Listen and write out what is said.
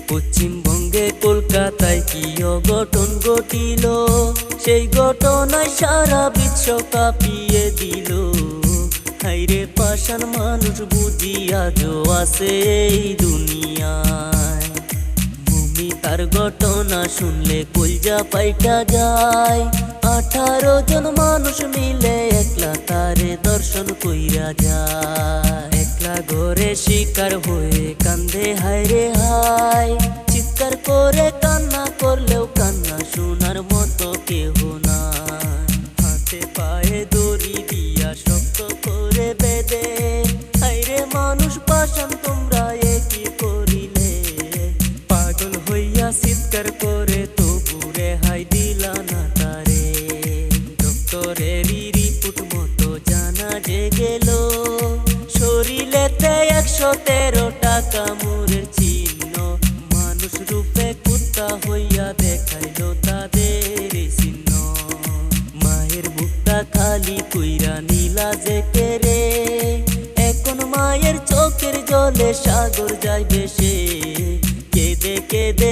পশ্চিমবঙ্গে কলকাতায় কি অঘটন ঘটিল, সেই ঘটনায় সারা বিশ্ব কাঁপিয়ে দিল। হাইরে পাষাণ মানুষ বুঝি আজও আছে এই দুনিয়ায়। ভূমিকার ঘটনা শুনলে কলজা পাইটা যায়। 18 জন মানুষ মিলে একলা তারে দর্শন কইরা যায়। একলা ঘরে শিকার হয়ে কান্দে হায়রে হায়। চিৎকার করে কান্না করলেও কান্না শোনার মতো কেহ নাই। হাতে পায়ে দড়ি দিয়া শক্ত করে বেঁধে, হায়রে মানুষ পাষাণ তোমরা কি করিলে। পাগল হইয়া চিৎকার করে তবু রেহাই দিলা না তারে। ডক্টরেরই রিপোর্ট মতো জানা যে গেল, শরীরেতে 113 টাকা মুরের চিহ্ন। মানুষ রূপে কুত্তা হইয়া দেখাইল তাদের চিহ্ন। মায়ের বুকটা খালি কইরা নীলা যে কেরে, এখন মায়ের চোখের জলে সাগর যাইবে সে। কেঁদে কেঁদে